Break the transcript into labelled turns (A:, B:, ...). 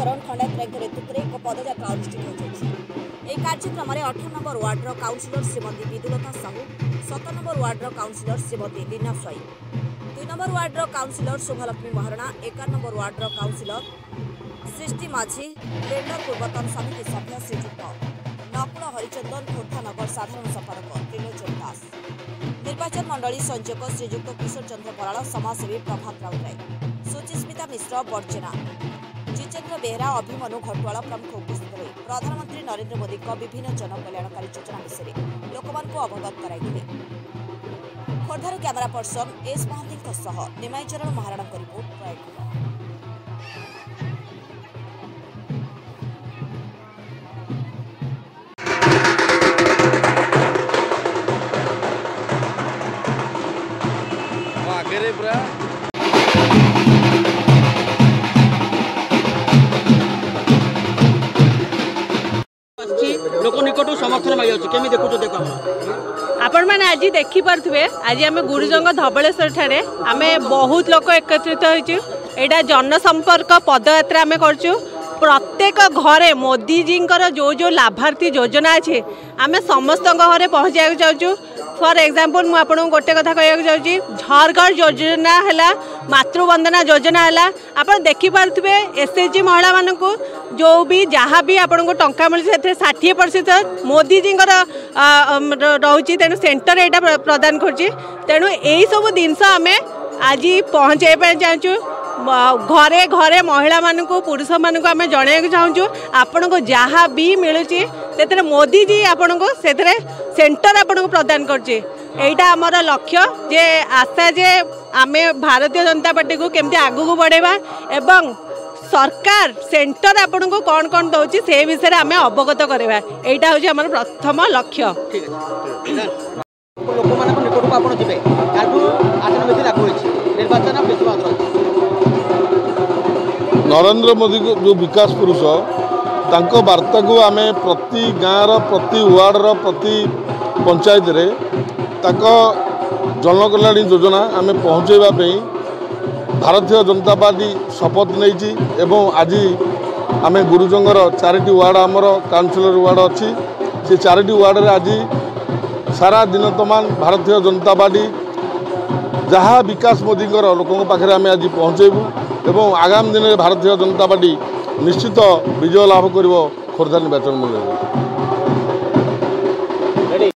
A: चरण खंडायत नेतृत्व में एक पदयात्रा अनुष्ठित होती। कार्यक्रम में 8 number वार्डर councillor Shrimati विदुलता Sahu, 7 number वार्डर councillor Shrimati Leena स्वाई, 2 number वार्डर councillor Shubhalakshmi Maharana, 1 number वार्डर councillor सृष्टि माझी, टेंडर पूर्वतन समिति सभ्य श्रीजुक्त नकुल हरिचंदन, खोर्धा नगर साधारण संपादक त्रिलोचन दास, निर्वाचन मंडली संयोजक श्रीजुक्त किशोर चंद्र बराड़, समाजसेवी प्रभात राउतराय, सुचिस्मिता मिश्र बर्जेना, जितेन्द्र बेहरा, अभिमनु घटवाल प्रमुख उपस्थित रही प्रधानमंत्री नरेंद्र मोदी विभिन्न जनकल्याणकारी योजना विषय लोक अवगत कराइले। खोर्धार कैमेरा पर्सन एस महांती निमाई चरण महाराणा रिपोर्ट प्रयाग।
B: लोक निकट समर्थन मांगी देखो देख
C: आपण मैंने आज देखिपे आज आम गुरुजंग धबलेश्वर ठारे आम बहुत लोक एकत्रित होइछू। जनसंपर्क पदयात्रा आम करचु। प्रत्येक घरे मोदी जी जो जो लाभार्थी योजना अच्छे आम समस्त घरे पहुँचा चाहूँ। फॉर एग्जांपल मु आपन गोटे कथा कहया चाहूँगी, घर घर योजना है, मातृवंदना योजना है। आपन देखि पारथिबे एसएचजी महिला मानकु जो भी जहाँ भी आपन को टंका मिली से 60% मोदी जी रोचे। तेणु सेंटर यहाँ प्रदान करुच्ची। तेणु यही सब जिनस आम आज पहुँचाई चाहूँ। घरे घरे महिला मानकु पुरुष मानकु आम जन चाहूँ आपण को जहाँ भी मिलूँ से मोदी जी आपण को सेंटर आपण को प्रदान करछे। एटा आमर लक्ष्य जे आशा जे आमे भारतीय जनता पार्टी को केमती आगु बढ़ेबा एवं सरकार सेंटर आपण को कौन कौन दउची से विषय आम अवगत करवा। एटा होची आमर प्रथम लक्ष्य।
B: लोक मान निकट को आपण जिबे आचरण विधि लागू होइछि निर्वाचन
D: नरेंद्र मोदी को जो विकास पुरुष तांको वार्ता को आम प्रति गाँव प्रति वार्डर प्रति पंचायत रे ताको जनकल्याण योजना आम पहुँचेवाई भारतीय जनता पार्टी शपथ नहीं एवं आज आम गुरुजंगर 4टी वार्ड आमर काउंसिलर वार्ड अच्छी से 4टी वार्ड रे आज सारा दिन तमान भारतीय जनता पार्टी जहाँ विकास मोदी लोकों पाखे आम आज पहुँचेबू एवं आगामी दिन भारतीय जनता पार्टी निश्चित विजय लाभ कर खोर्धा निर्वाचन मंडल।